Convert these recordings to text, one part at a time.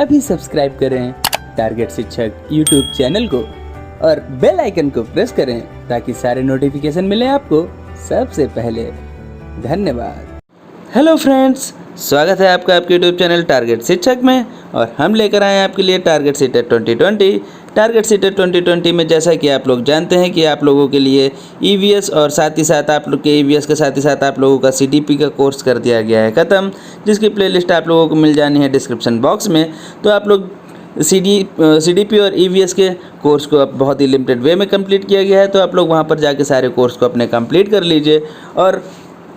अभी सब्सक्राइब करें टारगेट शिक्षक यूट्यूब चैनल को और बेल आइकन को प्रेस करें ताकि सारे नोटिफिकेशन मिले आपको सबसे पहले। धन्यवाद। हेलो फ्रेंड्स, स्वागत है आपका आपके यूट्यूब चैनल टारगेट शिक्षक में और हम लेकर आए हैं आपके लिए टारगेट सीटेट 2020। टारगेट सीटेट 2020 में जैसा कि आप लोग जानते हैं कि आप लोगों के लिए ईवीएस और साथ ही साथ आप लोग के ईवीएस के साथ ही साथ आप लोगों का सीडीपी का कोर्स कर दिया गया है ख़त्म, जिसकी प्लेलिस्ट आप लोगों को मिल जानी है डिस्क्रिप्शन बॉक्स में। तो आप लोग सीडीपी और ईवीएस के कोर्स को अब बहुत ही लिमिटेड वे में कंप्लीट किया गया है, तो आप लोग वहां पर जाके सारे कोर्स को अपने कंप्लीट कर लीजिए। और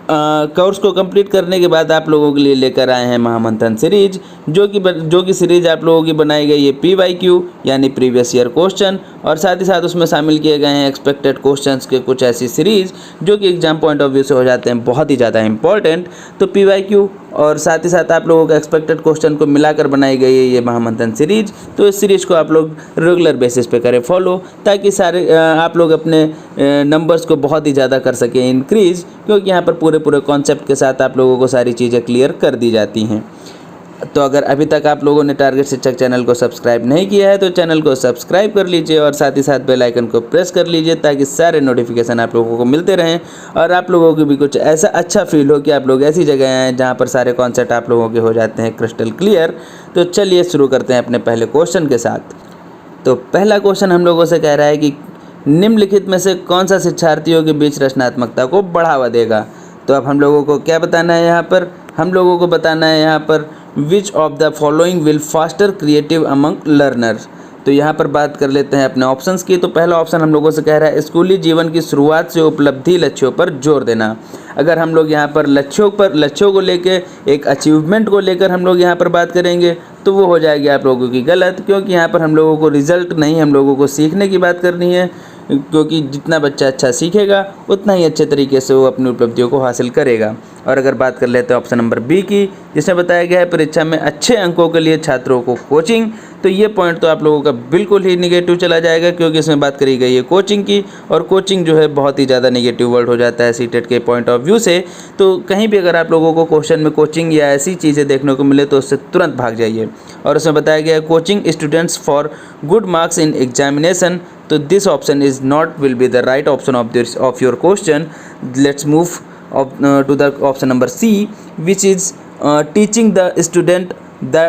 कोर्स को कंप्लीट करने के बाद आप लोगों के लिए लेकर आए हैं महामंथन सीरीज, जो कि सीरीज आप लोगों की बनाई गई है PYQ यानी प्रीवियस ईयर क्वेश्चन, और साथ ही साथ उसमें शामिल किए गए हैं एक्सपेक्टेड क्वेश्चंस के कुछ ऐसी सीरीज जो कि एग्जाम पॉइंट ऑफ व्यू से हो जाते हैं बहुत ही ज़्यादा इंपॉर्टेंट। तो PYQ और साथ ही साथ आप लोगों का एक्सपेक्टेड क्वेश्चन को मिलाकर बनाई गई है ये महामंथन सीरीज। तो इस सीरीज को आप लोग रेगुलर बेसिस पे करें फॉलो, ताकि सारे आप लोग अपने नंबर्स को बहुत ही ज़्यादा कर सकें इंक्रीज़, क्योंकि यहाँ पर पूरे कॉन्सेप्ट के साथ आप लोगों को सारी चीज़ें क्लियर कर दी जाती हैं। तो अगर अभी तक आप लोगों ने टारगेट शिक्षक चैनल को सब्सक्राइब नहीं किया है तो चैनल को सब्सक्राइब कर लीजिए और साथ ही साथ बेल आइकन को प्रेस कर लीजिए, ताकि सारे नोटिफिकेशन आप लोगों को मिलते रहें और आप लोगों को भी कुछ ऐसा अच्छा फील हो कि आप लोग ऐसी जगह आएँ जहाँ पर सारे कॉन्सेप्ट आप लोगों के हो जाते हैं क्रिस्टल क्लियर। तो चलिए शुरू करते हैं अपने पहले क्वेश्चन के साथ। तो पहला क्वेश्चन हम लोगों से कह रहा है कि निम्नलिखित में से कौन सा शिक्षार्थियों के बीच रचनात्मकता को बढ़ावा देगा। तो अब हम लोगों को क्या बताना है यहाँ पर, हम लोगों को बताना है यहाँ पर विच of the following will faster creative among learners. तो यहाँ पर बात कर लेते हैं अपने ऑप्शंस की। तो पहला ऑप्शन हम लोगों से कह रहा है स्कूली जीवन की शुरुआत से उपलब्धि लक्ष्यों पर जोर देना। अगर हम लोग यहाँ पर लक्ष्यों को लेकर एक अचीवमेंट को लेकर हम लोग यहाँ पर बात करेंगे तो वो हो जाएगी आप लोगों की गलत, क्योंकि यहाँ पर हम लोगों को रिजल्ट नहीं, हम लोगों को सीखने की बात करनी है, क्योंकि जितना बच्चा अच्छा सीखेगा उतना ही अच्छे तरीके से वो अपनी उपलब्धियों को हासिल करेगा। और अगर बात कर लेते हैं ऑप्शन नंबर बी की, जिसमें बताया गया है परीक्षा में अच्छे अंकों के लिए छात्रों को कोचिंग, तो ये पॉइंट तो आप लोगों का बिल्कुल ही निगेटिव चला जाएगा, क्योंकि इसमें बात करी गई है कोचिंग की, और कोचिंग जो है बहुत ही ज़्यादा निगेटिव वर्ड हो जाता है सीटेट के पॉइंट ऑफ व्यू से। तो कहीं भी अगर आप लोगों को क्वेश्चन में कोचिंग या ऐसी चीज़ें देखने को मिले तो उससे तुरंत भाग जाइए। और उसमें बताया गया है coaching students for good marks in examination, तो this option is not will be the right option of your question. Let's move to the option number C, which is teaching the student the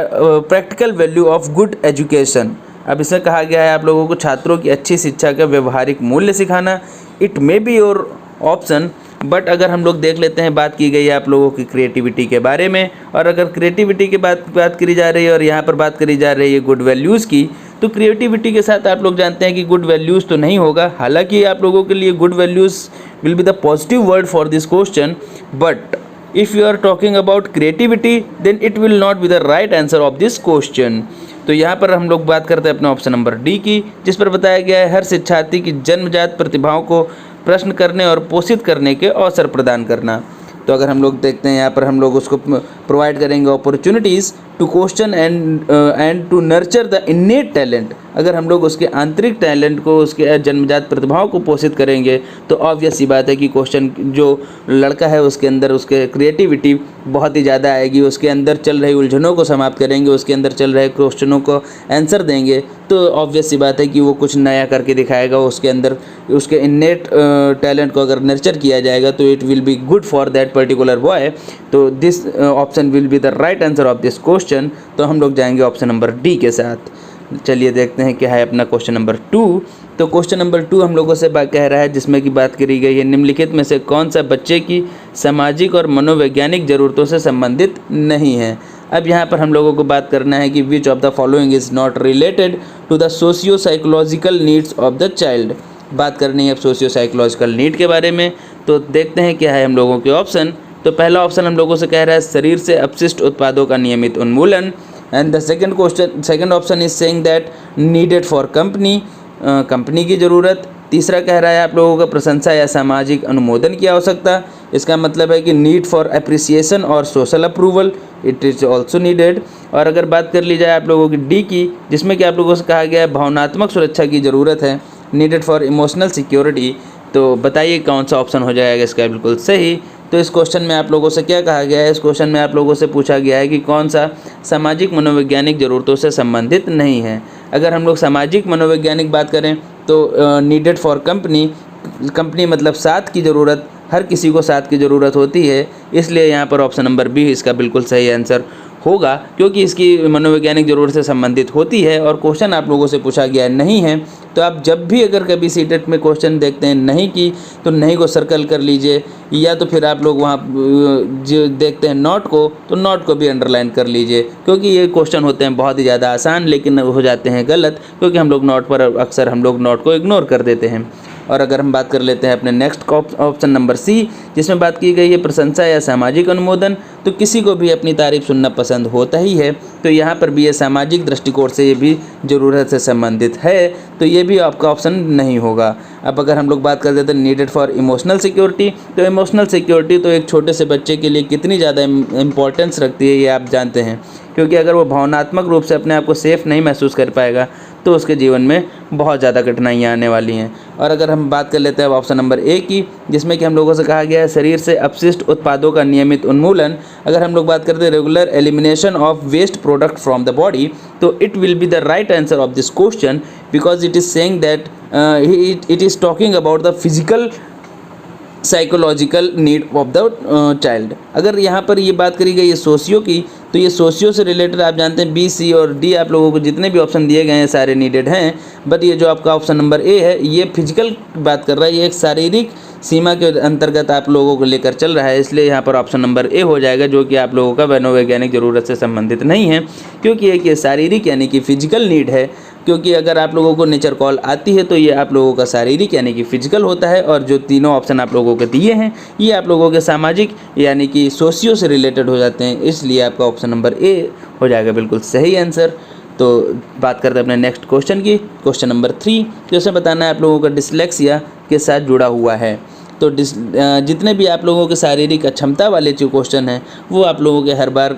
practical value of good education। अब इसमें कहा गया है आप लोगों को छात्रों की अच्छी शिक्षा का व्यवहारिक मूल्य सिखाना। It may be your option, but अगर हम लोग देख लेते हैं, बात की गई है आप लोगों की क्रिएटिविटी के बारे में, और अगर क्रिएटिविटी की बात करी जा रही है और यहाँ पर बात करी जा रही है गुड वैल्यूज़ की, तो क्रिएटिविटी के साथ आप लोग जानते हैं कि गुड वैल्यूज़ तो नहीं होगा। हालांकि आप लोगों के लिए good values will be the positive word for this question, but if you are talking about creativity then it will not be the right answer of this question. तो यहाँ पर हम लोग बात करते हैं अपने ऑप्शन नंबर डी की, जिस पर बताया गया है हर शिक्षार्थी की जन्मजात प्रतिभाओं को प्रश्न करने और पोषित करने के अवसर प्रदान करना। तो अगर हम लोग देखते हैं यहाँ पर हम लोग उसको प्रोवाइड करेंगे opportunities to question and to nurture the innate talent. अगर हम लोग उसके आंतरिक टैलेंट को, उसके जन्मजात प्रतिभाओं को पोषित करेंगे तो ऑब्वियस सी बात है कि क्वेश्चन जो लड़का है उसके अंदर उसके क्रिएटिविटी बहुत ही ज़्यादा आएगी, उसके अंदर चल रही उलझनों को समाप्त करेंगे, उसके अंदर चल रहे क्वेश्चनों को आंसर देंगे, तो ऑब्वियस सी बात है कि वो कुछ नया करके दिखाएगा। उसके अंदर उसके इन्नेट टैलेंट को अगर नर्चर किया जाएगा तो it will be good for that particular boy. तो this option will be the right answer of this question. तो हम लोग जाएंगे ऑप्शन नंबर डी के साथ। चलिए देखते हैं क्या है अपना क्वेश्चन नंबर 2। तो क्वेश्चन नंबर 2 हम लोगों से कह रहा है, जिसमें कि बात करी गई है निम्नलिखित में से कौन सा बच्चे की सामाजिक और मनोवैज्ञानिक ज़रूरतों से संबंधित नहीं है। अब यहाँ पर हम लोगों को बात करना है कि which of the following is not related to the socio psychological needs of the child. बात करनी है अब सोशियो साइकोलॉजिकल नीड के बारे में। तो देखते हैं क्या है हम लोगों के ऑप्शन। तो पहला ऑप्शन हम लोगों से कह रहा है शरीर से अपशिष्ट उत्पादों का नियमित उन्मूलन, and the second option is saying that needed for company की ज़रूरत। तीसरा कह रहा है आप लोगों का प्रशंसा या सामाजिक अनुमोदन की आवश्यकता। इसका मतलब है कि नीड फॉर अप्रिसिएशन और social approval, it is also needed. और अगर बात कर ली जाए आप लोगों की डी की, जिसमें कि आप लोगों से कहा गया है भावनात्मक सुरक्षा की ज़रूरत है, नीडेड फॉर इमोशनल सिक्योरिटी, तो बताइए कौन सा ऑप्शन हो जाएगा इसका बिल्कुल सही। तो इस क्वेश्चन में आप लोगों से क्या कहा गया है, इस क्वेश्चन में आप लोगों से पूछा गया है कि कौन सा सामाजिक मनोवैज्ञानिक ज़रूरतों से संबंधित नहीं है। अगर हम लोग सामाजिक मनोवैज्ञानिक बात करें तो नीडेड फॉर कंपनी मतलब साथ की ज़रूरत, हर किसी को साथ की ज़रूरत होती है, इसलिए यहाँ पर ऑप्शन नंबर बी इसका बिल्कुल सही आंसर होगा, क्योंकि इसकी मनोवैज्ञानिक ज़रूरत से संबंधित होती है और क्वेश्चन आप लोगों से पूछा गया नहीं है। तो आप जब भी अगर कभी सीटेट में क्वेश्चन देखते हैं नहीं की, तो नहीं को सर्कल कर लीजिए, या तो फिर आप लोग वहाँ जो देखते हैं नॉट को, तो नॉट को भी अंडरलाइन कर लीजिए, क्योंकि ये क्वेश्चन होते हैं बहुत ही ज़्यादा आसान लेकिन हो जाते हैं गलत, क्योंकि हम लोग नॉट पर अक्सर हम लोग नॉट को इग्नोर कर देते हैं। और अगर हम बात कर लेते हैं अपने नेक्स्ट ऑप्शन नंबर सी, जिसमें बात की गई है प्रशंसा या सामाजिक अनुमोदन, तो किसी को भी अपनी तारीफ सुनना पसंद होता ही है, तो यहाँ पर भी ये सामाजिक दृष्टिकोण से ये भी ज़रूरत से संबंधित है, तो ये भी आपका ऑप्शन नहीं होगा। अब अगर हम लोग बात कर देते हैं नीडेड फॉर इमोशनल सिक्योरिटी, तो इमोशनल सिक्योरिटी तो एक छोटे से बच्चे के लिए कितनी ज़्यादा इम्पोर्टेंस रखती है ये आप जानते हैं, क्योंकि अगर वो भावनात्मक रूप से अपने आप को सेफ़ नहीं महसूस कर पाएगा तो उसके जीवन में बहुत ज़्यादा कठिनाइयाँ आने वाली हैं। और अगर हम बात कर लेते हैं ऑप्शन नंबर ए की, जिसमें कि हम लोगों से कहा गया है शरीर से अपशिष्ट उत्पादों का नियमित उन्मूलन, अगर हम लोग बात करते हैं regular elimination of waste product from the body, तो it will be the right answer of this question, because it is saying that it is talking about the physical psychological need of the child. अगर यहाँ पर ये बात करी गई है socio की, तो ये सोशियो से रिलेटेड आप जानते हैं बी, सी और डी आप लोगों को जितने भी ऑप्शन दिए गए हैं सारे नीडेड हैं, बट ये जो आपका ऑप्शन नंबर ए है ये फिजिकल बात कर रहा है, ये एक शारीरिक सीमा के अंतर्गत आप लोगों को लेकर चल रहा है, इसलिए यहाँ पर ऑप्शन नंबर ए हो जाएगा, जो कि आप लोगों का मनोवैज्ञानिक ज़रूरत से संबंधित नहीं है, क्योंकि एक ये शारीरिक यानी कि फिजिकल नीड है। क्योंकि अगर आप लोगों को नेचर कॉल आती है तो ये आप लोगों का शारीरिक यानी कि फिजिकल होता है, और जो तीनों ऑप्शन आप लोगों को दिए हैं ये आप लोगों के सामाजिक यानी कि सोशियो से रिलेटेड हो जाते हैं, इसलिए आपका ऑप्शन नंबर ए हो जाएगा बिल्कुल सही आंसर। तो बात करते हैं अपने नेक्स्ट क्वेश्चन की, क्वेश्चन नंबर 3, जो इसमें बताना है आप लोगों का डिसलेक्सिया के साथ जुड़ा हुआ है। तो जितने भी आप लोगों के शारीरिक अक्षमता वाले जो क्वेश्चन हैं वो आप लोगों के हर बार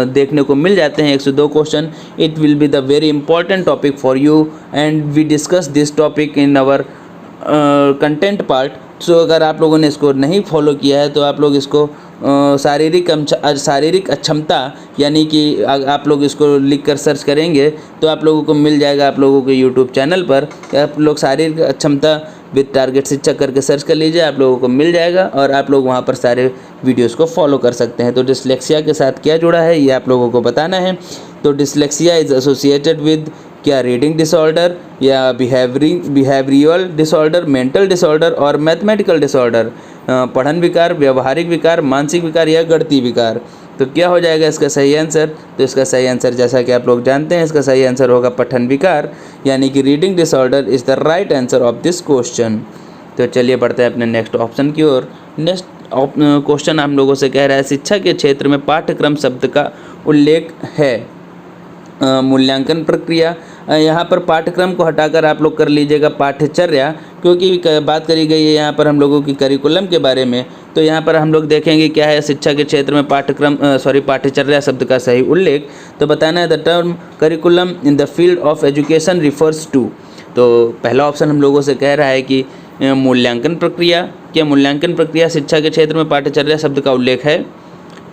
देखने को मिल जाते हैं, 102 question. It will be the very important topic for you and we discuss this topic in our content part. So अगर आप लोगों ने इसको नहीं फॉलो किया है तो आप लोग इसको शारीरिक अक्षमता यानी कि आप लोग इसको लिख कर सर्च करेंगे तो आप लोगों को मिल जाएगा, आप लोगों के यूट्यूब चैनल पर आप लोग शारीरिक अक्षमता विद टारगेट शिक्षक करके सर्च कर लीजिए, आप लोगों को मिल जाएगा और आप लोग वहाँ पर सारे वीडियोस को फॉलो कर सकते हैं। तो डिसलेक्सिया के साथ क्या जुड़ा है ये आप लोगों को बताना है। तो डिसलेक्सिया इज़ एसोसिएटेड विद क्या रीडिंग डिसऑर्डर या बिहेवियरल डिसऑर्डर, मेंटल डिसऑर्डर और मैथमेटिकल डिसऑर्डर, पठन विकार, व्यवहारिक विकार, मानसिक विकार या गणितीय विकार। तो क्या हो जाएगा इसका सही आंसर? तो इसका सही आंसर जैसा कि आप लोग जानते हैं इसका सही आंसर होगा पठन विकार यानी कि reading disorder is the right answer of this question. तो चलिए बढ़ते हैं अपने नेक्स्ट ऑप्शन की ओर। नेक्स्ट क्वेश्चन हम लोगों से कह रहा है शिक्षा के क्षेत्र में पाठ्यक्रम शब्द का उल्लेख है। मूल्यांकन प्रक्रिया, यहाँ पर पाठ्यक्रम को हटाकर आप लोग कर लीजिएगा पाठ्यचर्या, क्योंकि बात करी गई है यहाँ पर हम लोगों की करिकुलम के बारे में। तो यहाँ पर हम लोग देखेंगे क्या है शिक्षा के क्षेत्र में पाठ्यचर्या शब्द का सही उल्लेख। तो बताना है the term curriculum in the field of education refers to. तो पहला ऑप्शन हम लोगों से कह रहा है कि मूल्यांकन प्रक्रिया, क्या मूल्यांकन प्रक्रिया शिक्षा के क्षेत्र में पाठ्यचर्या शब्द का उल्लेख है?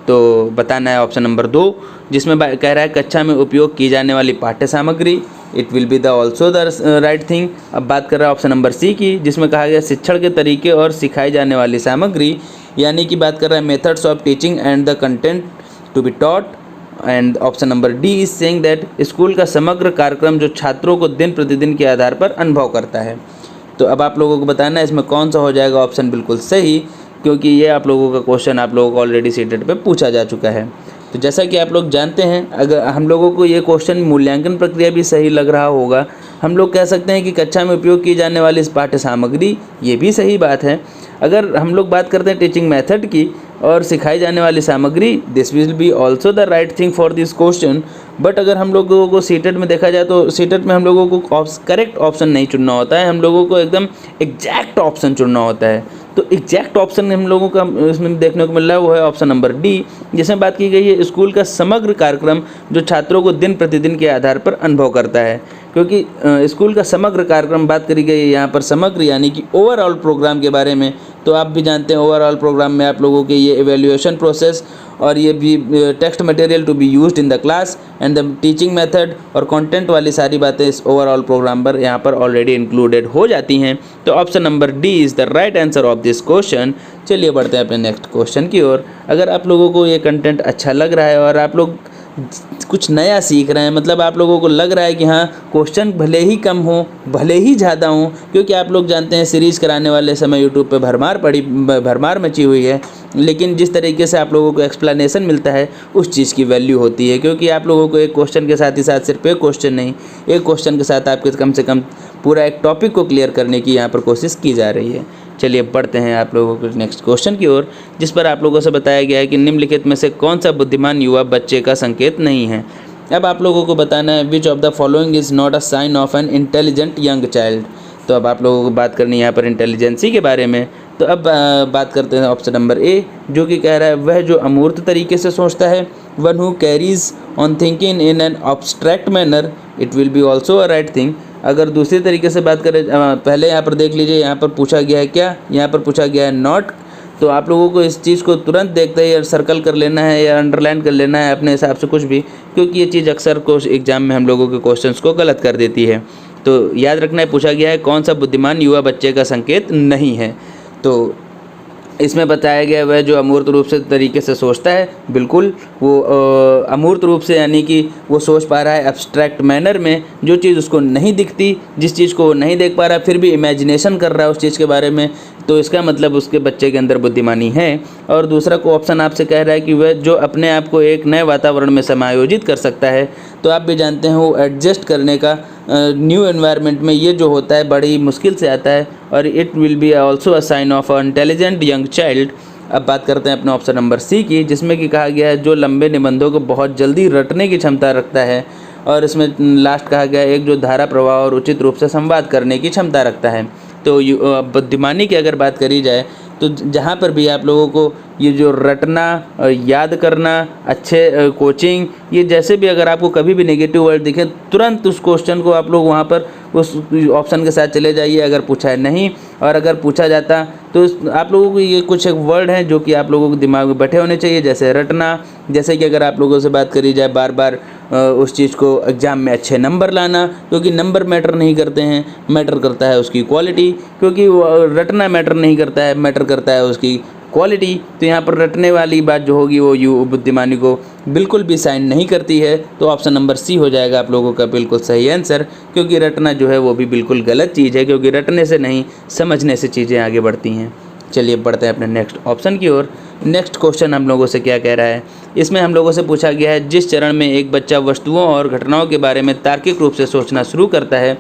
तो बताना है ऑप्शन नंबर 2, जिसमें कह रहा है कक्षा में उपयोग की जाने वाली पाठ्य सामग्री। It will be the also the right thing. अब बात कर रहा है ऑप्शन नंबर सी की, जिसमें कहा गया शिक्षण के तरीके और सिखाई जाने वाली सामग्री, यानी कि बात कर रहा है methods of teaching and the content to be taught. And option number D is saying that school का समग्र कार्यक्रम जो छात्रों को दिन प्रतिदिन के आधार पर अनुभव करता है। तो अब आप लोगों को बताना है इसमें कौन सा हो जाएगा ऑप्शन बिल्कुल सही, क्योंकि ये आप लोगों का क्वेश्चन आप लोगों को ऑलरेडी सीटेट पे पूछा जा चुका है। तो जैसा कि आप लोग जानते हैं, अगर हम लोगों को ये क्वेश्चन मूल्यांकन प्रक्रिया भी सही लग रहा होगा, हम लोग कह सकते हैं कि कक्षा में उपयोग की जाने वाली इस पाठ्य सामग्री, ये भी सही बात है। अगर हम लोग बात करते हैं टीचिंग मेथड की और सिखाई जाने वाली सामग्री, this will be also the right thing for this question. But अगर हम लोगों को सीटेट में देखा जाए तो सीटेट में हम लोगों को करेक्ट ऑप्शन नहीं चुनना होता है, हम लोगों को एकदम एग्जैक्ट ऑप्शन चुनना होता है। तो एग्जैक्ट ऑप्शन हम लोगों का इसमें देखने को मिल रहा है वो है ऑप्शन नंबर डी, जिसमें बात की गई है स्कूल का समग्र कार्यक्रम जो छात्रों को दिन प्रतिदिन के आधार पर अनुभव करता है। क्योंकि स्कूल का समग्र कार्यक्रम बात करी गई है यहाँ पर, समग्र यानी कि ओवरऑल प्रोग्राम के बारे में। तो आप भी जानते हैं ओवरऑल प्रोग्राम में आप लोगों के ये एवेल्यूएशन प्रोसेस और ये भी text material to be used in the class and the teaching method और कंटेंट वाली सारी बातें इस ओवरऑल प्रोग्राम पर यहाँ पर ऑलरेडी इंक्लूडेड हो जाती हैं। तो option number D is the right answer of this question. चलिए बढ़ते हैं अपने नेक्स्ट क्वेश्चन की ओर। अगर आप लोगों को ये कंटेंट अच्छा लग रहा है और आप लोग कुछ नया सीख रहे हैं, मतलब आप लोगों को लग रहा है कि हाँ क्वेश्चन भले ही कम हो भले ही ज़्यादा हो, क्योंकि आप लोग जानते हैं सीरीज़ कराने वाले समय यूट्यूब पे भरमार मची हुई है, लेकिन जिस तरीके से आप लोगों को एक्सप्लेनेशन मिलता है उस चीज़ की वैल्यू होती है। क्योंकि आप लोगों को एक क्वेश्चन के साथ ही साथ सिर्फ एक क्वेश्चन नहीं, एक क्वेश्चन के साथ आपके कम से कम पूरा एक टॉपिक को क्लियर करने की यहाँ पर कोशिश की जा रही है। चलिए बढ़ते हैं आप लोगों को नेक्स्ट क्वेश्चन की ओर, जिस पर आप लोगों से बताया गया है कि निम्नलिखित में से कौन सा बुद्धिमान युवा बच्चे का संकेत नहीं है। अब आप लोगों को बताना है which of the following is not a sign of an intelligent young child. तो अब आप लोगों को बात करनी है यहाँ पर इंटेलिजेंसी के बारे में। तो अब बात करते हैं ऑप्शन नंबर ए, जो कि कह रहा है वह जो अमूर्त तरीके से सोचता है, one who carries on thinking in an obstruct manner, it will be also a right thing. अगर दूसरी तरीके से बात करें, पहले यहाँ पर देख लीजिए, यहाँ पर पूछा गया है क्या, यहाँ पर पूछा गया है नॉट। तो आप लोगों को इस चीज़ को तुरंत देखते ही सर्कल कर लेना है या अंडरलाइन कर लेना है अपने हिसाब से कुछ भी, क्योंकि ये चीज़ अक्सर एग्जाम में हम लोगों के क्वेश्चंस को गलत कर देती है। तो याद रखना है, पूछा गया है कौन सा बुद्धिमान युवा बच्चे का संकेत नहीं है। तो इसमें बताया गया वह जो अमूर्त रूप से तरीके से सोचता है, बिल्कुल वो अमूर्त रूप से यानी कि वो सोच पा रहा है एब्स्ट्रैक्ट मैनर में, जो चीज़ उसको नहीं दिखती, जिस चीज़ को वो नहीं देख पा रहा फिर भी इमेजिनेशन कर रहा है उस चीज़ के बारे में, तो इसका मतलब उसके बच्चे के अंदर बुद्धिमानी है। और दूसरा को ऑप्शन आपसे कह रहा है कि वह जो अपने आप को एक नए वातावरण में समायोजित कर सकता है। तो आप भी जानते हैं वो एडजस्ट करने का न्यू एनवायरनमेंट में ये जो होता है बड़ी मुश्किल से आता है, और it will be also a sign of a intelligent young child. अब बात करते हैं अपने ऑप्शन नंबर सी की, जिसमें कि कहा गया है जो लंबे निबंधों को बहुत जल्दी रटने की क्षमता रखता है, और इसमें लास्ट कहा गया है एक जो धारा प्रवाह और उचित रूप से संवाद करने की क्षमता रखता है। तो बुद्धिमानी की अगर बात करी जाए तो जहाँ पर भी आप लोगों को ये जो रटना, याद करना, अच्छे कोचिंग, ये जैसे भी अगर आपको कभी भी नेगेटिव वर्ड दिखे तुरंत उस क्वेश्चन को आप लोग वहाँ पर उस ऑप्शन के साथ चले जाइए अगर पूछा है नहीं, और अगर पूछा जाता तो आप लोगों को ये कुछ एक वर्ड हैं जो कि आप लोगों के दिमाग में बैठे होने चाहिए, जैसे रटना, जैसे कि अगर आप लोगों से बात करी जाए बार बार उस चीज़ को एग्ज़ाम में अच्छे नंबर लाना, क्योंकि नंबर मैटर नहीं करते हैं, मैटर करता है उसकी क्वालिटी, क्योंकि रटना मैटर नहीं करता है, मैटर करता है उसकी क्वालिटी। तो यहाँ पर रटने वाली बात जो होगी वो बुद्धिमानी को बिल्कुल भी साइन नहीं करती है। तो ऑप्शन नंबर सी हो जाएगा आप लोगों का बिल्कुल सही आंसर, क्योंकि रटना जो है वो भी बिल्कुल गलत चीज़ है, क्योंकि रटने से नहीं समझने से चीज़ें आगे बढ़ती हैं। चलिए बढ़ते हैं अपने नेक्स्ट ऑप्शन की ओर। नेक्स्ट क्वेश्चन हम लोगों से क्या कह रहा है, इसमें हम लोगों से पूछा गया है जिस चरण में एक बच्चा वस्तुओं और घटनाओं के बारे में तार्किक रूप से सोचना शुरू करता है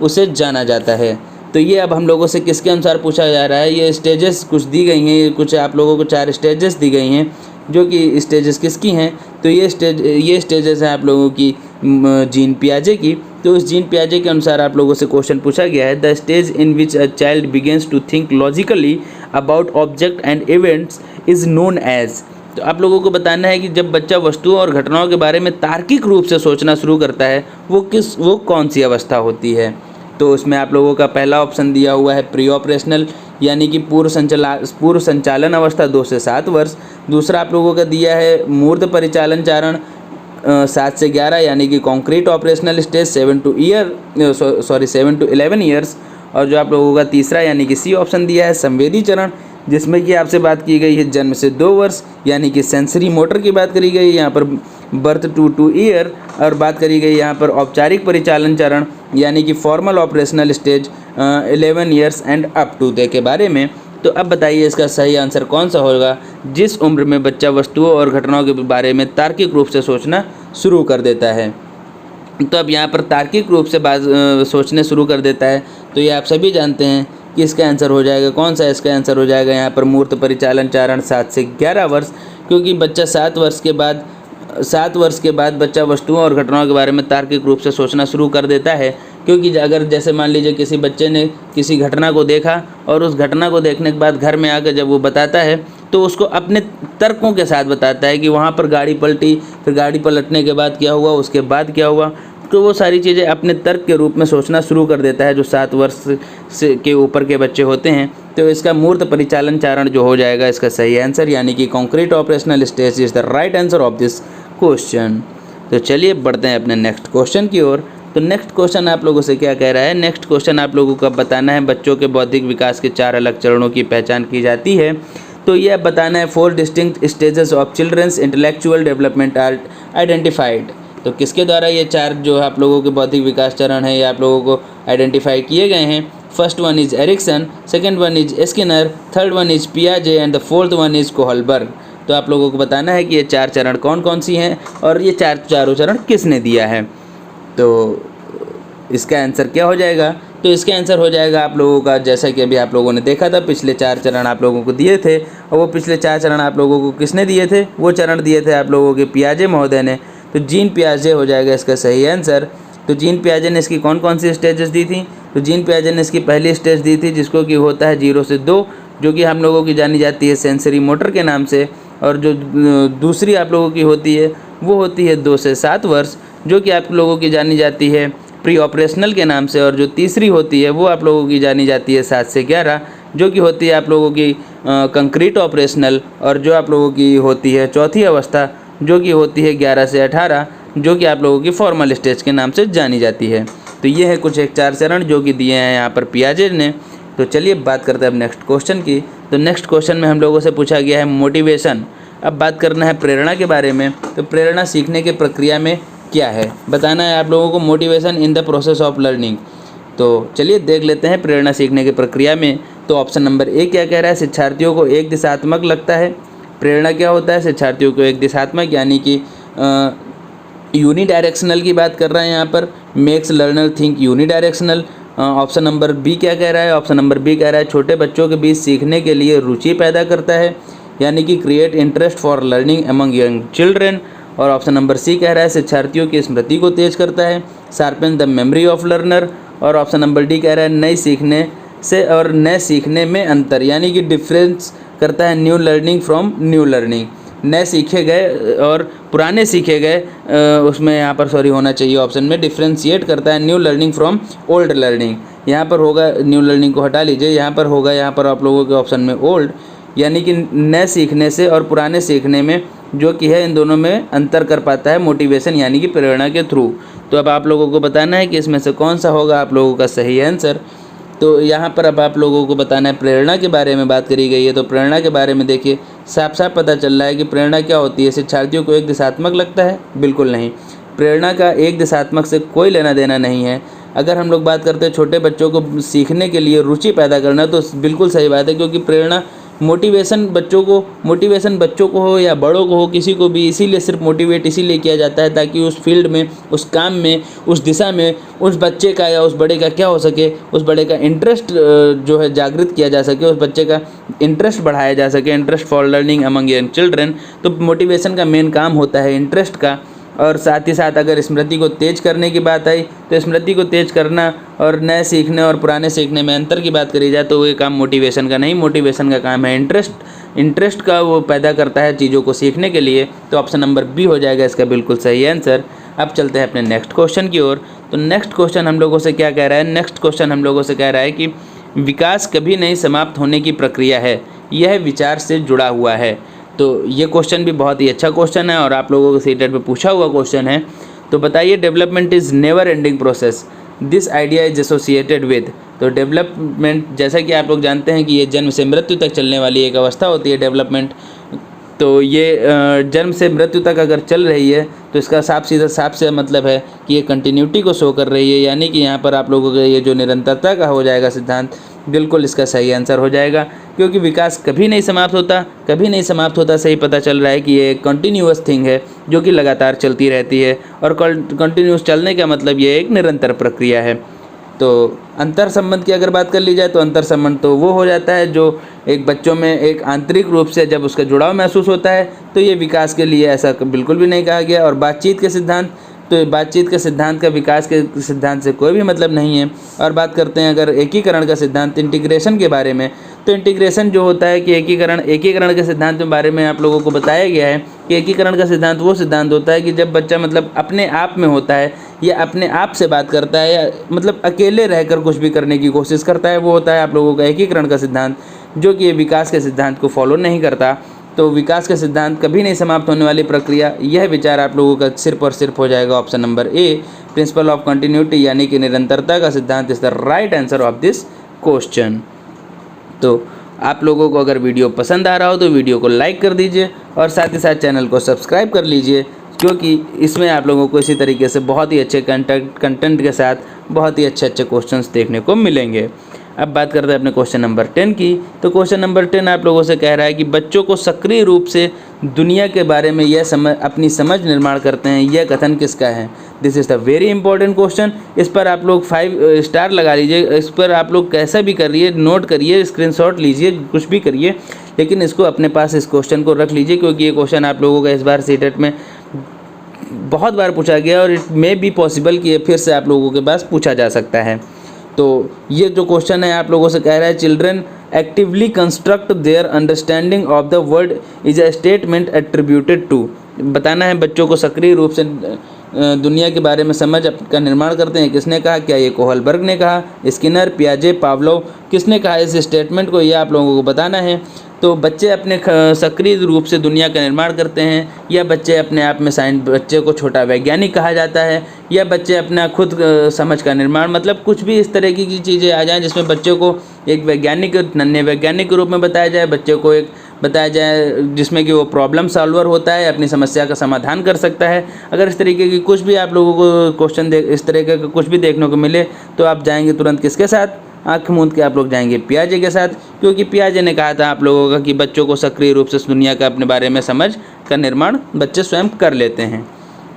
उसे जाना जाता है। तो ये अब हम लोगों से किसके अनुसार पूछा जा रहा है, ये स्टेजेस कुछ दी गई हैं, कुछ आप लोगों को 4 स्टेजेस दी गई हैं, जो कि स्टेजेस किसकी हैं, तो ये स्टेजेस हैं आप लोगों की जीन पियाजे की। तो इस जीन पियाजे के अनुसार आप लोगों से क्वेश्चन पूछा गया है, the stage in which a child begins to think logically about object and events is known as. तो आप लोगों को बताना है कि जब बच्चा वस्तुओं और घटनाओं के बारे में तार्किक रूप से सोचना शुरू करता है वो कौन सी अवस्था होती है। तो उसमें आप लोगों का पहला ऑप्शन दिया हुआ है प्री ऑपरेशनल, यानी कि पूर्व संचालन अवस्था 2 से 7 वर्ष। दूसरा आप लोगों का दिया है मूर्त परिचालन चरण 7 से 11, यानी कि concrete operational stage 7 to 11 years. और जो आप लोगों का तीसरा यानी कि सी ऑप्शन दिया है संवेदी चरण, जिसमें कि आपसे बात की गई है जन्म से 2 वर्ष, यानी कि सेंसरी मोटर की बात करी गई यहाँ पर बर्थ टू 2 ईयर। और बात करी गई यहाँ पर औपचारिक परिचालन चरण यानी कि formal operational stage 11 years and up to के बारे में। तो अब बताइए इसका सही आंसर कौन सा होगा, जिस उम्र में बच्चा वस्तुओं और घटनाओं के बारे में तार्किक रूप से सोचना शुरू कर देता है। तो अब यहाँ पर तार्किक रूप से सोचने शुरू कर देता है, तो ये आप सभी जानते हैं कि इसका आंसर हो जाएगा कौन सा, इसका आंसर हो जाएगा यहाँ पर मूर्त परिचालन चरण 7 से 11 वर्ष, क्योंकि बच्चा 7 वर्ष के बाद बच्चा वस्तुओं और घटनाओं के बारे में तार्किक रूप से सोचना शुरू कर देता है। क्योंकि अगर जैसे मान लीजिए किसी बच्चे ने किसी घटना को देखा और उस घटना को देखने के बाद घर में आकर जब वो बताता है तो उसको अपने तर्कों के साथ बताता है कि वहाँ पर गाड़ी पलटी, फिर गाड़ी पलटने के बाद क्या हुआ, उसके बाद क्या हुआ। तो वो सारी चीज़ें अपने तर्क के रूप में सोचना शुरू कर देता है जो 7 वर्ष से के ऊपर के बच्चे होते हैं। तो इसका मूर्त परिचालन चरण जो हो जाएगा इसका सही आंसर, यानी कि concrete operational stage is the right answer of this question. तो चलिए बढ़ते हैं अपने नेक्स्ट क्वेश्चन की ओर। तो नेक्स्ट क्वेश्चन आप लोगों से क्या कह रहा है? नेक्स्ट क्वेश्चन आप लोगों को बताना है बच्चों के बौद्धिक विकास के 4 अलग चरणों की पहचान की जाती है। तो यह बताना है 4 distinct stages of children's intellectual development are identified. तो किसके द्वारा ये 4 जो आप लोगों के बौद्धिक विकास चरण है ये आप लोगों को आइडेंटिफाई किए गए हैं? First one is Erikson, second one is Skinner, third one is पियाजे and the fourth one is Kohlberg. तो आप लोगों को बताना है कि ये 4 चरण कौन कौन सी हैं और ये चारों चरण किसने दिया है। तो इसका आंसर क्या हो जाएगा? तो इसका आंसर हो जाएगा आप लोगों का, जैसा कि अभी आप लोगों ने देखा था, पिछले 4 चरण आप लोगों को दिए थे और वो पिछले 4 चरण आप लोगों को किसने दिए थे? वो चरण दिए थे आप लोगों के पियाजे महोदय ने। तो जीन पियाजे हो जाएगा इसका सही आंसर। तो जीन पियाजे ने इसकी कौन कौन सी स्टेजेस दी थी? तो जीन पियाजे ने इसकी पहली स्टेज दी थी जिसको कि होता है 0 से 2, जो कि हम लोगों की जानी जाती है सेंसरी मोटर के नाम से। और जो दूसरी आप लोगों की होती है वो होती है 2 से 7 वर्ष, जो कि आप लोगों की जानी जाती है प्री ऑपरेशनल के नाम से। और जो तीसरी होती है वो आप लोगों की जानी जाती है 7 से 11, जो कि होती है आप लोगों की कंक्रीट ऑपरेशनल। और जो आप लोगों की होती है चौथी अवस्था, जो कि होती है 11 से 18, जो कि आप लोगों की फॉर्मल स्टेज के नाम से जानी जाती है। तो ये है कुछ एक 4 चरण जो कि दिए हैं यहाँ पर पियाजे ने। तो चलिए बात करते हैं अब नेक्स्ट क्वेश्चन की। तो नेक्स्ट क्वेश्चन में हम लोगों से पूछा गया है मोटिवेशन। अब बात करना है प्रेरणा के बारे में। तो प्रेरणा सीखने की प्रक्रिया में क्या है? बताना है आप लोगों को motivation in the process of learning. तो चलिए देख लेते हैं प्रेरणा सीखने की प्रक्रिया में। तो ऑप्शन नंबर ए क्या कह रहा है? शिक्षार्थियों को एक दिशात्मक लगता है। प्रेरणा क्या होता है? शिक्षार्थियों को एक दिशात्मक यानी कि यूनिडायरेक्शनल की बात कर रहे हैं यहाँ पर। Makes learner think unidirectional. Option number B क्या कह रहा है? ऑप्शन नंबर बी कह रहा है छोटे बच्चों के बीच सीखने के लिए रुचि पैदा करता है, यानी कि create interest for learning among young children. और ऑप्शन नंबर सी कह रहा है शिक्षार्थियों की स्मृति को तेज करता है, sharpen the memory of learner. और ऑप्शन नंबर डी कह रहा है नई सीखने से और नए सीखने में अंतर, यानी कि डिफरेंस करता है new learning from new learning. नए सीखे गए और पुराने सीखे गए उसमें यहाँ पर सॉरी होना चाहिए ऑप्शन में, डिफ्रेंशिएट करता है new learning from old learning. यहाँ पर होगा न्यू लर्निंग को हटा लीजिए, यहाँ पर होगा यहाँ पर आप लोगों के ऑप्शन में ओल्ड, यानी कि नए सीखने से और पुराने सीखने में जो कि है इन दोनों में अंतर कर पाता है मोटिवेशन यानी कि प्रेरणा के थ्रू। तो अब आप लोगों को बताना है कि इसमें से कौन सा होगा आप लोगों का सही आंसर। तो यहाँ पर अब आप लोगों को बताना है प्रेरणा के बारे में बात करी गई है। तो प्रेरणा के बारे में देखिए साफ साफ पता चल रहा है कि प्रेरणा क्या होती है। शिक्षार्थियों को एक दिशात्मक लगता है? बिल्कुल नहीं, प्रेरणा का एक दिशात्मक से कोई लेना देना नहीं है। अगर हम लोग बात करते हैं छोटे बच्चों को सीखने के लिए रुचि पैदा करना, तो बिल्कुल सही बात है, क्योंकि प्रेरणा मोटिवेशन बच्चों को हो या बड़ों को हो, किसी को भी इसीलिए सिर्फ मोटिवेट इसीलिए किया जाता है ताकि उस फील्ड में, उस काम में, उस दिशा में उस बच्चे का या उस बड़े का क्या हो सके, उस बड़े का इंटरेस्ट जो है जागृत किया जा सके, उस बच्चे का इंटरेस्ट बढ़ाया जा सके, interest for learning among young children. तो मोटिवेशन का मेन काम होता है इंटरेस्ट का। और साथ ही साथ अगर स्मृति को तेज करने की बात आई तो स्मृति को तेज करना और नए सीखने और पुराने सीखने में अंतर की बात करी जाए तो ये काम मोटिवेशन का नहीं, मोटिवेशन का काम है इंटरेस्ट का वो पैदा करता है चीज़ों को सीखने के लिए। तो ऑप्शन नंबर बी हो जाएगा इसका बिल्कुल सही आंसर। अब चलते हैं अपने नेक्स्ट क्वेश्चन की ओर। तो नेक्स्ट क्वेश्चन हम लोगों से क्या कह रहा है? नेक्स्ट क्वेश्चन हम लोगों से कह रहा है कि विकास कभी नहीं समाप्त होने की प्रक्रिया है, यह विचार से जुड़ा हुआ है। तो ये क्वेश्चन भी बहुत ही अच्छा क्वेश्चन है और आप लोगों को सीटेट पे पूछा हुआ क्वेश्चन है। तो बताइए development is never ending process, this idea is associated with. तो डेवलपमेंट जैसा कि आप लोग जानते हैं कि ये जन्म से मृत्यु तक चलने वाली एक अवस्था होती है डेवलपमेंट। तो ये जन्म से मृत्यु तक अगर चल रही है तो इसका साफ से मतलब है कि ये कंटिन्यूटी को शो कर रही है, यानी कि यहाँ पर आप लोगों का ये जो निरंतरता का हो जाएगा सिद्धांत, बिल्कुल इसका सही आंसर हो जाएगा। क्योंकि विकास कभी नहीं समाप्त होता, सही पता चल रहा है कि ये एक कंटिन्यूअस थिंग है जो कि लगातार चलती रहती है। और कंटिन्यूअस चलने का मतलब ये एक निरंतर प्रक्रिया है। तो अंतर संबंध की अगर बात कर ली जाए तो अंतर संबंध तो वो हो जाता है जो एक बच्चों में एक आंतरिक रूप से जब उसका जुड़ाव महसूस होता है, तो ये विकास के लिए ऐसा बिल्कुल भी नहीं कहा गया। और बातचीत के सिद्धांत, तो बातचीत के सिद्धांत का विकास के सिद्धांत से कोई भी मतलब नहीं है। और बात करते हैं अगर एकीकरण का सिद्धांत, इंटीग्रेशन के बारे में, तो इंटीग्रेशन जो होता है कि एकीकरण के सिद्धांत के बारे में आप लोगों को बताया गया है कि एकीकरण का सिद्धांत वो सिद्धांत होता है कि जब बच्चा मतलब अपने आप में होता है या अपने आप से बात करता है या मतलब अकेले रहकर कुछ भी करने की कोशिश करता है, वो होता है आप लोगों का एकीकरण का सिद्धांत, जो कि ये विकास के सिद्धांत को फॉलो नहीं करता। तो विकास का सिद्धांत कभी नहीं समाप्त होने वाली प्रक्रिया, यह विचार आप लोगों का सिर्फ और सिर्फ हो जाएगा option number A, principle of continuity यानी कि निरंतरता का सिद्धांत is the right answer of this question. तो आप लोगों को अगर वीडियो पसंद आ रहा हो तो वीडियो को लाइक कर दीजिए और साथ ही साथ चैनल को सब्सक्राइब कर लीजिए, क्योंकि इसमें आप लोगों को इसी तरीके से बहुत ही अच्छे कंटेंट के साथ बहुत ही अच्छे क्वेश्चंस देखने को मिलेंगे। अब बात करते हैं अपने क्वेश्चन नंबर 10 की। तो क्वेश्चन नंबर 10 आप लोगों से कह रहा है कि बच्चों को सक्रिय रूप से दुनिया के बारे में अपनी समझ निर्माण करते हैं, यह कथन किसका है? This is the very important question. इस पर आप लोग 5 स्टार लगा लीजिए, इस पर आप लोग कैसा भी करिए, नोट करिए, स्क्रीनशॉट लीजिए, कुछ भी करिए, लेकिन इसको अपने पास इस क्वेश्चन को रख लीजिए, क्योंकि ये क्वेश्चन आप लोगों का इस बार सीटेट में बहुत बार पूछा गया और इट मे बी पॉसिबल कि ये फिर से आप लोगों के पास पूछा जा सकता है। तो ये जो क्वेश्चन है आप लोगों से कह रहा है, children actively construct their understanding of the world is a statement attributed to. बताना है बच्चों को सक्रिय रूप से दुनिया के बारे में समझ का निर्माण करते हैं, किसने कहा? क्या ये कोहलबर्ग ने कहा, स्किनर, पियाजे, पावलोव, किसने कहा इस स्टेटमेंट को? ये आप लोगों को बताना है। तो बच्चे अपने सक्रिय रूप से दुनिया का निर्माण करते हैं, या बच्चे अपने आप में बच्चे को छोटा वैज्ञानिक कहा जाता है, या बच्चे अपना खुद समझ का निर्माण, मतलब कुछ भी इस तरह की चीज़ें आ जाएं जिसमें बच्चों को एक वैज्ञानिक, नन्हे वैज्ञानिक के रूप में बताया जाए, बच्चे को एक बताया जाए जिसमें कि वो प्रॉब्लम सॉल्वर होता है, अपनी समस्या का समाधान कर सकता है। अगर इस तरीके की कुछ भी आप लोगों को क्वेश्चन इस तरह का कुछ भी देखने को मिले तो आप जाएंगे तुरंत किसके साथ? आँख मूंद के आप लोग जाएंगे पियाजे के साथ, क्योंकि पियाजे ने कहा था आप लोगों का कि बच्चों को सक्रिय रूप से दुनिया का अपने बारे में समझ का निर्माण बच्चे स्वयं कर लेते हैं।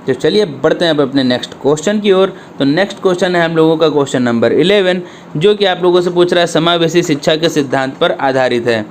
तो चलिए बढ़ते हैं अब अपने नेक्स्ट क्वेश्चन की ओर। तो नेक्स्ट क्वेश्चन है हम लोगों का क्वेश्चन नंबर 11, जो कि आप लोगों से पूछ रहा है समावेशी शिक्षा के सिद्धांत पर आधारित है।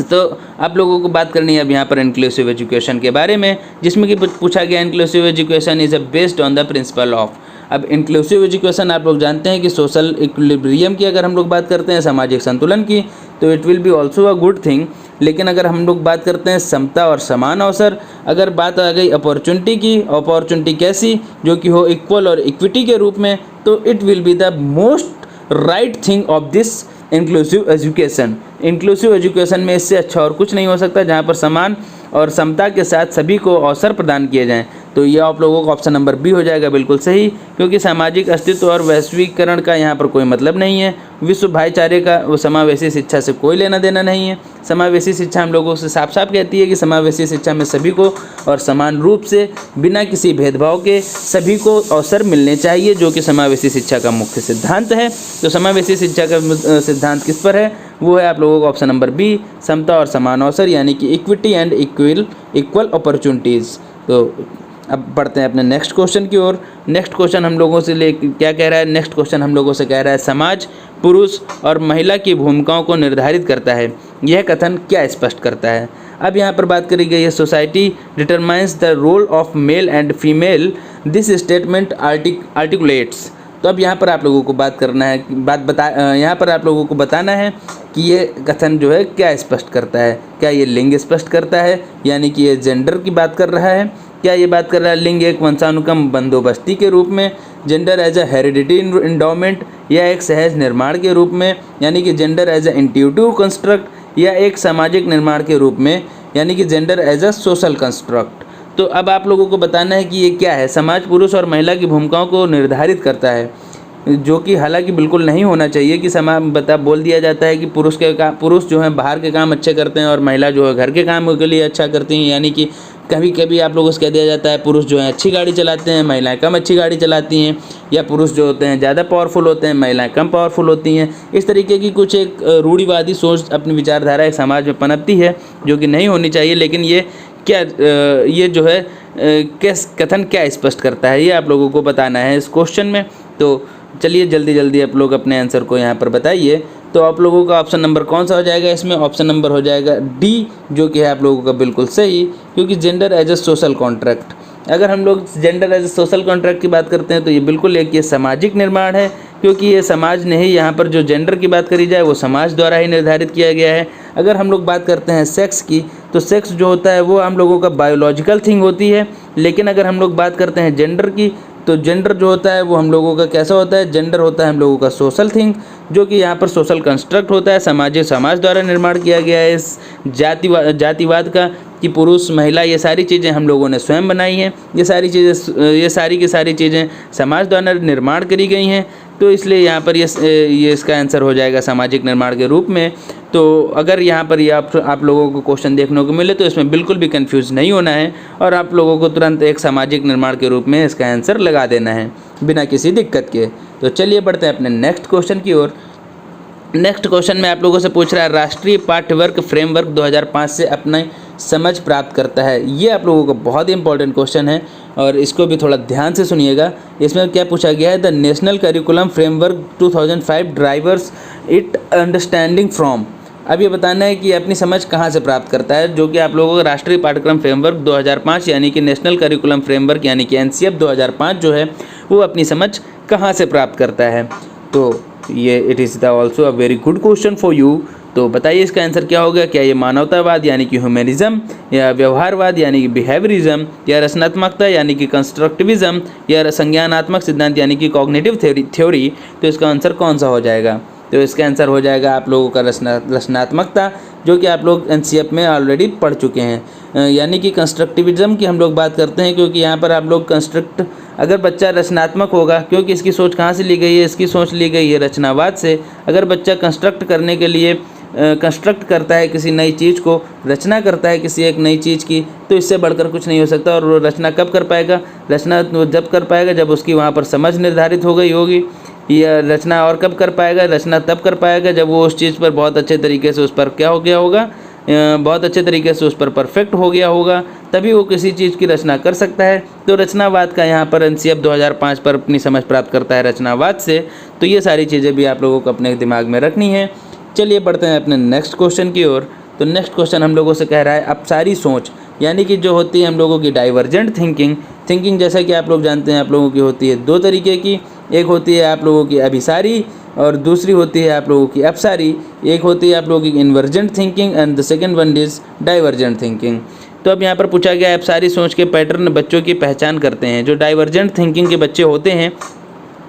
तो आप लोगों को बात करनी है अब यहाँ पर इंक्लूसिव एजुकेशन के बारे में, जिसमें कि पूछा गया inclusive education is based on the principle of. अब इंक्लूसिव एजुकेशन आप लोग जानते हैं कि सोशल इक्विलिब्रियम की अगर हम लोग बात करते हैं, सामाजिक संतुलन की, तो it will be also a good thing. लेकिन अगर हम लोग बात करते हैं समता और समान अवसर, अगर बात आ गई अपॉर्चुनिटी की, अपॉर्चुनिटी कैसी? जो कि हो इक्वल और इक्विटी के रूप में, तो it will be the most right thing of this inclusive education. Inclusive education में इससे अच्छा और कुछ नहीं हो सकता, जहाँ पर समान और समता के साथ सभी को अवसर प्रदान किए जाएं। तो ये आप लोगों का ऑप्शन नंबर बी हो जाएगा बिल्कुल सही, क्योंकि सामाजिक अस्तित्व और वैश्वीकरण का यहाँ पर कोई मतलब नहीं है। विश्व भाईचारे का वो समावेशी शिक्षा से कोई लेना देना नहीं है। समावेशी शिक्षा हम लोगों से साफ साफ कहती है कि समावेशी शिक्षा में सभी को और समान रूप से बिना किसी भेदभाव के सभी को अवसर मिलने चाहिए, जो कि समावेशी शिक्षा का मुख्य सिद्धांत है। तो समावेशी शिक्षा का सिद्धांत किस पर है? वो है आप लोगों का ऑप्शन नंबर बी, समता और समान अवसर, यानी कि इक्विटी एंड इक्वल अपॉर्चुनिटीज़। तो अब बढ़ते हैं अपने नेक्स्ट क्वेश्चन की ओर। नेक्स्ट क्वेश्चन हम लोगों से क्या कह रहा है? नेक्स्ट क्वेश्चन हम लोगों से कह रहा है समाज पुरुष और महिला की भूमिकाओं को निर्धारित करता है, यह कथन क्या स्पष्ट करता है? अब यहाँ पर बात करी गई है society determines the role of male and female, this statement articulates. तो अब यहाँ पर आप लोगों को बात करना है, यहाँ पर आप लोगों को बताना है कि ये कथन जो है क्या स्पष्ट करता है। क्या ये लिंग स्पष्ट करता है, यानी कि ये जेंडर की बात कर रहा है? क्या ये बात कर रहा है लिंग एक वंशानुक्रम बंदोबस्ती के रूप में, gender as a heredity endowment, या एक सहज निर्माण के रूप में, यानी कि gender as a intuitive construct, या एक सामाजिक निर्माण के रूप में, यानी कि gender as a social construct? तो अब आप लोगों को बताना है कि ये क्या है। समाज पुरुष और महिला की भूमिकाओं को निर्धारित करता है, जो कि हालांकि बिल्कुल नहीं होना चाहिए कि बोल दिया जाता है कि पुरुष जो है बाहर के काम अच्छे करते हैं और महिला जो है घर के काम के लिए अच्छा करती हैं। यानी कि कभी कभी आप लोगों से कह दिया जाता है पुरुष जो है अच्छी गाड़ी चलाते हैं, महिलाएं कम अच्छी गाड़ी चलाती हैं, या पुरुष जो होते हैं ज़्यादा पावरफुल होते हैं, महिलाएं कम पावरफुल होती हैं। इस तरीके की कुछ एक रूढ़िवादी सोच अपनी विचारधारा एक समाज में पनपती है, जो कि नहीं होनी चाहिए। लेकिन ये जो है किस कथन क्या स्पष्ट करता है, ये आप लोगों को बताना है इस क्वेश्चन में। तो चलिए जल्दी जल्दी आप लोग अपने आंसर को यहाँ पर बताइए। तो आप लोगों का ऑप्शन नंबर कौन सा हो जाएगा इसमें? ऑप्शन नंबर हो जाएगा डी, जो कि है आप लोगों का बिल्कुल सही, क्योंकि gender as a social contract. अगर हम लोग gender as a social contract की बात करते हैं तो ये बिल्कुल एक ये सामाजिक निर्माण है, क्योंकि ये समाज ने ही यहाँ पर जो जेंडर की बात करी जाए वो समाज द्वारा ही निर्धारित किया गया है। अगर हम लोग बात करते हैं सेक्स की, तो सेक्स जो होता है वो हम लोगों का बायोलॉजिकल थिंग होती है। लेकिन अगर हम लोग बात करते हैं जेंडर की, तो जेंडर जो होता है वो हम लोगों का कैसा होता है, जेंडर होता है हम लोगों का सोशल थिंग, जो कि यहाँ पर सोशल कंस्ट्रक्ट होता है, समाज द्वारा निर्माण किया गया है इस जातिवाद का, कि पुरुष महिला ये सारी चीज़ें हम लोगों ने स्वयं बनाई हैं। ये सारी की सारी चीज़ें समाज द्वारा निर्माण करी गई हैं। तो इसलिए यहाँ पर ये इसका आंसर हो जाएगा सामाजिक निर्माण के रूप में। तो अगर यहाँ पर ये आप लोगों को क्वेश्चन देखने को मिले तो इसमें बिल्कुल भी कंफ्यूज नहीं होना है और आप लोगों को तुरंत एक सामाजिक निर्माण के रूप में इसका आंसर लगा देना है बिना किसी दिक्कत के। तो चलिए बढ़ते हैं अपने नेक्स्ट क्वेश्चन की ओर। नेक्स्ट क्वेश्चन में आप लोगों से पूछ रहा है, राष्ट्रीय पाठ्यवर्ग फ्रेमवर्क 2005 से अपना समझ प्राप्त करता है। ये आप लोगों का बहुत ही इंपॉर्टेंट क्वेश्चन है और इसको भी थोड़ा ध्यान से सुनिएगा। इसमें क्या पूछा गया है, the national curriculum framework 2005 drivers it understanding from. अब ये बताना है कि अपनी समझ कहाँ से प्राप्त करता है, जो कि आप लोगों का राष्ट्रीय पाठ्यक्रम फ्रेमवर्क 2005 यानी कि नेशनल करिकुलम फ्रेमवर्क यानी कि एनसीएफ 2005 जो है वो अपनी समझ कहाँ से प्राप्त करता है। तो ये it is the also a very good question for you. तो बताइए इसका आंसर क्या होगा। क्या ये मानवतावाद यानी कि ह्यूमनिज्म, या व्यवहारवाद यानी कि बिहेवियरिज्म, या रचनात्मकता यानी कि कंस्ट्रक्टिविज्म, या संज्ञानात्मक सिद्धांत यानी कि कॉग्निटिव थ्योरी। तो इसका आंसर कौन सा हो जाएगा। तो इसका आंसर हो जाएगा आप लोगों का रचनात्मकता, जो कि आप लोग एनसीएफ में ऑलरेडी पढ़ चुके हैं। यानी कि कंस्ट्रक्टिविज्म की हम लोग बात करते हैं, क्योंकि यहाँ पर आप लोग अगर बच्चा रचनात्मक होगा, क्योंकि इसकी सोच कहाँ से ली गई है, इसकी सोच ली गई है रचनावाद से। अगर बच्चा कंस्ट्रक्ट करने के लिए कंस्ट्रक्ट करता है किसी नई चीज़ को, रचना करता है किसी एक नई चीज़ की, तो इससे बढ़कर कुछ नहीं हो सकता। और वो रचना कब कर पाएगा, रचना जब कर पाएगा जब उसकी वहाँ पर समझ निर्धारित हो गई होगी। या रचना और कब कर पाएगा, रचना तब कर पाएगा जब वो उस चीज़ पर बहुत अच्छे तरीके से उस पर क्या हो गया होगा, बहुत अच्छे तरीके से उस पर परफेक्ट हो गया होगा, तभी वो किसी चीज़ की रचना कर सकता है। तो रचनावाद का यहाँ पर एनसीएफ 2005 पर अपनी समझ प्राप्त करता है रचनावाद से। तो ये सारी चीज़ें भी आप लोगों को अपने दिमाग में रखनी है। चलिए बढ़ते हैं अपने नेक्स्ट क्वेश्चन की ओर। तो नेक्स्ट क्वेश्चन हम लोगों से कह रहा है, अपसारी सोच यानी कि जो होती है हम लोगों की डाइवर्जेंट थिंकिंग जैसा कि आप लोग जानते हैं आप लोगों की होती है दो तरीके की। एक होती है आप लोगों की अभिसारी और दूसरी होती है आप लोगों की अपसारी। एक होती है आप लोगों की convergent thinking and the second one is divergent thinking. तो अब यहाँ पर पूछा गया है, अपसारी सोच के पैटर्न बच्चों की पहचान करते हैं। जो डाइवर्जेंट थिंकिंग के बच्चे होते हैं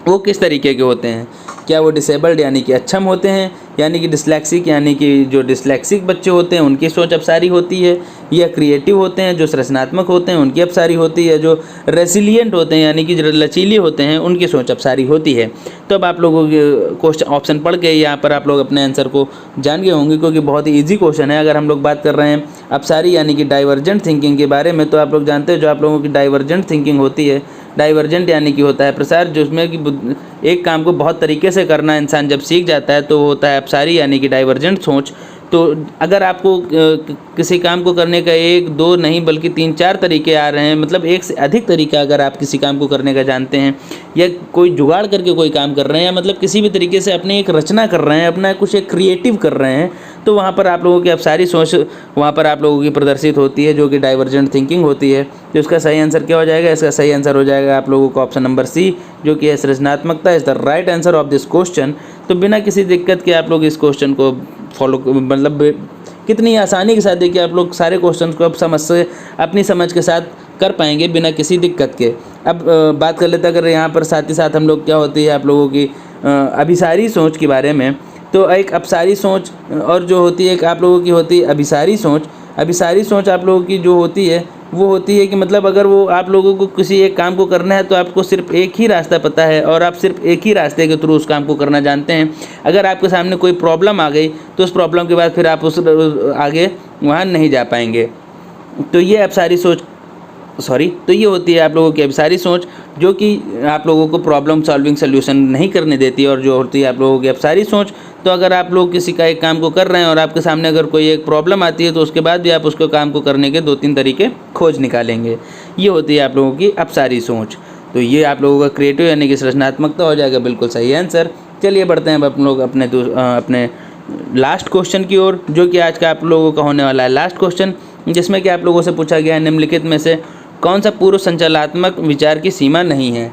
वो किस तरीके के होते हैं। क्या वो डिसेबल्ड यानी कि अक्षम होते हैं, यानी कि डिस्लेक्सिक यानी कि जो डिस्लेक्सिक बच्चे होते हैं उनकी सोच अपसारी होती है, या क्रिएटिव होते हैं जो सृजनात्मक होते हैं उनकी अपसारी होती है, जो रेसिलिएंट होते हैं यानी कि जो लचीले होते हैं उनकी सोच अपसारी होती है। तो अब आप लोगों के क्वेश्चन ऑप्शन पढ़ के यहाँ पर आप लोग अपने आंसर को जान गए होंगे, क्योंकि बहुत ही ईजी क्वेश्चन है। अगर हम लोग बात कर रहे हैं अपसारी यानी कि डाइवर्जेंट थिंकिंग के बारे में, तो आप लोग जानते हैं जो आप लोगों की डाइवर्जेंट थिंकिंग होती है, डाइवर्जेंट यानी कि होता है प्रसार, जिसमें कि एक काम को बहुत तरीके से करना इंसान जब सीख जाता है तो होता है अपसारी यानी कि डाइवर्जेंट सोच। तो अगर आपको किसी काम को करने का एक दो नहीं बल्कि 3-4 तरीके आ रहे हैं, मतलब एक से अधिक तरीका अगर आप किसी काम को करने का जानते हैं, या कोई जुगाड़ करके कोई काम कर रहे हैं, या मतलब किसी भी तरीके से अपनी एक रचना कर रहे हैं, अपना कुछ एक क्रिएटिव कर रहे हैं, तो वहाँ पर आप लोगों की अपसारी सोच वहाँ पर आप लोगों की प्रदर्शित होती है, जो कि डाइवर्जेंट थिंकिंग होती है। तो इसका सही आंसर क्या हो जाएगा, इसका सही आंसर हो जाएगा आप लोगों को ऑप्शन नंबर सी, जो कि है सृजनात्मकता is the right answer of this question. तो बिना किसी दिक्कत के आप लोग इस क्वेश्चन को फॉलो, मतलब कितनी आसानी के साथ देखिए आप लोग सारे क्वेश्चन को अब अपनी समझ के साथ कर पाएंगे बिना किसी दिक्कत के। अब बात कर लेते हैं अगर यहाँ पर साथ ही साथ हम लोग क्या होती है आप लोगों की अभिसारी सोच के बारे में। तो एक अपसारी सोच और जो होती है एक आप लोगों की होती है अभिसारी सोच। अभिसारी सोच आप लोगों की जो होती है वो होती है कि मतलब अगर वो आप लोगों को किसी एक काम को करना है तो आपको सिर्फ एक ही रास्ता पता है और आप सिर्फ एक ही रास्ते के थ्रू उस काम को करना जानते हैं। अगर आपके सामने कोई प्रॉब्लम आ गई तो उस प्रॉब्लम के बाद फिर आप उस आगे वहाँ नहीं जा पाएंगे। तो ये अपसारी सोच तो ये होती है आप लोगों की अभिसारी सोच, जो कि आप लोगों को प्रॉब्लम सॉल्विंग सोल्यूशन नहीं करने देती। और जो होती है आप लोगों की अपसारी सोच, तो अगर आप लोग किसी का एक काम को कर रहे हैं और आपके सामने अगर कोई एक प्रॉब्लम आती है तो उसके बाद भी आप उसको काम को करने के 2-3 तरीके खोज निकालेंगे। ये होती है आप लोगों की अपसारी सोच। तो ये आप लोगों का क्रिएटिव यानी कि सृजनात्मकता हो जाएगा बिल्कुल सही आंसर। चलिए बढ़ते हैं अब आप लोग अपने लास्ट क्वेश्चन की ओर, जो कि आज का आप लोगों का होने वाला है लास्ट क्वेश्चन, जिसमें कि आप लोगों से पूछा गया है निम्नलिखित में से कौन सा पूर्व संचालनात्मक विचार की सीमा नहीं है।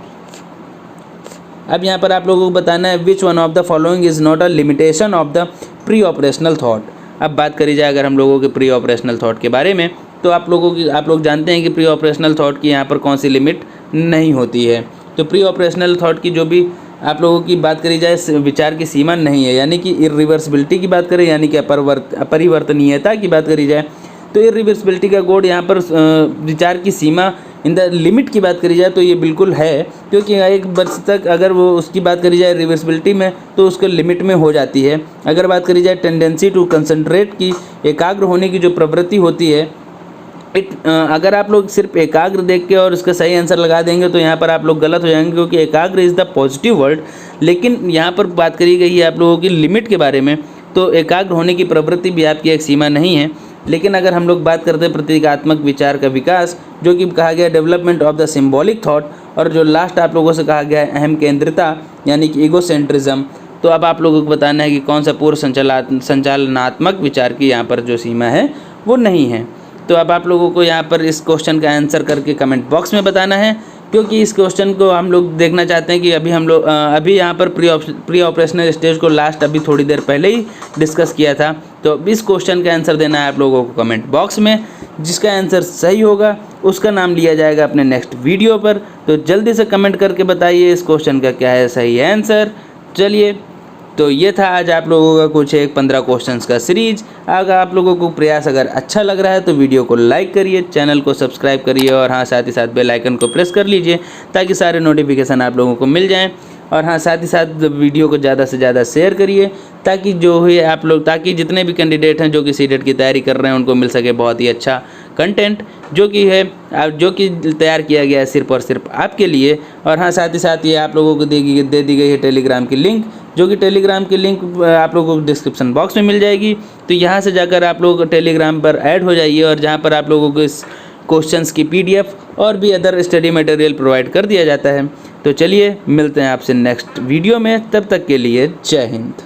अब यहाँ पर आप लोगों को बताना है which one of the following is not a limitation of the pre operational thought. अब बात करी जाए अगर हम लोगों के प्री ऑपरेशनल थॉट के बारे में, तो आप लोग जानते हैं कि प्री ऑपरेशनल थॉट की यहाँ पर कौन सी लिमिट नहीं होती है। तो प्री ऑपरेशनल थॉट की जो भी आप लोगों की बात करी जाए विचार की सीमा नहीं है, यानी कि इरिवर्सिबिलिटी की बात करें, यानी कि अपरिवर्तनीयता की बात करी जाए तो इरिवर्सिबिलिटी का कोड यहाँ पर विचार की सीमा इन द लिमिट की बात करी जाए तो ये बिल्कुल है, क्योंकि एक वर्ष तक अगर वो उसकी बात करी जाए रिवर्सिबिलिटी में तो उसके लिमिट में हो जाती है। अगर बात करी जाए टेंडेंसी टू कंसंट्रेट की, एकाग्र होने की जो प्रवृत्ति होती है, अगर आप लोग सिर्फ एकाग्र देख के और उसका सही आंसर लगा देंगे तो यहाँ पर आप लोग गलत हो जाएंगे, क्योंकि एकाग्र इज़ द पॉजिटिव वर्ड। लेकिन यहाँ पर बात करी गई है आप लोगों की लिमिट के बारे में, तो एकाग्र होने की प्रवृत्ति भी आपकी एक सीमा नहीं है। लेकिन अगर हम लोग बात करते हैं प्रतीकात्मक विचार का विकास, जो कि कहा गया development of the symbolic thought, और जो लास्ट आप लोगों से कहा गया है अहम केंद्रिता यानी कि ईगोसेंट्रिज्म, तो अब आप लोगों को बताना है कि कौन सा पूर्व संचालनात्मक विचार की यहाँ पर जो सीमा है वो नहीं है। तो अब आप लोगों को यहाँ पर इस क्वेश्चन का आंसर करके कमेंट बॉक्स में बताना है, क्योंकि इस क्वेश्चन को हम लोग देखना चाहते हैं कि अभी यहाँ पर प्री ऑपरेशनल स्टेज को लास्ट अभी थोड़ी देर पहले ही डिस्कस किया था। तो इस क्वेश्चन का आंसर देना है आप लोगों को कमेंट बॉक्स में। जिसका आंसर सही होगा उसका नाम लिया जाएगा अपने नेक्स्ट वीडियो पर। तो जल्दी से कमेंट करके बताइए इस क्वेश्चन का क्या है सही आंसर। चलिए, तो ये था आज आप लोगों का कुछ एक 15 क्वेश्चंस का सीरीज। अगर आप लोगों को प्रयास अगर अच्छा लग रहा है तो वीडियो को लाइक करिए, चैनल को सब्सक्राइब करिए और हाँ साथ ही साथ बेल आइकन को प्रेस कर लीजिए ताकि सारे नोटिफिकेशन आप लोगों को मिल जाएं। और हाँ साथ ही साथ वीडियो को ज़्यादा से ज़्यादा शेयर करिए ताकि ताकि जितने भी कैंडिडेट हैं जो कि सीटेट की तैयारी कर रहे हैं उनको मिल सके बहुत ही अच्छा कंटेंट जो कि तैयार किया गया है सिर्फ और सिर्फ आपके लिए। और हाँ साथ ही साथ ये आप लोगों को दे दी गई है टेलीग्राम की लिंक, जो कि टेलीग्राम की लिंक आप लोगों को डिस्क्रिप्शन बॉक्स में मिल जाएगी। तो यहाँ से जाकर आप लोग टेलीग्राम पर ऐड हो जाइए और जहाँ पर आप लोगों को इस क्वेश्चंस की PDF और भी अदर स्टडी मटेरियल प्रोवाइड कर दिया जाता है। तो चलिए मिलते हैं आपसे नेक्स्ट वीडियो में, तब तक के लिए जय हिंद।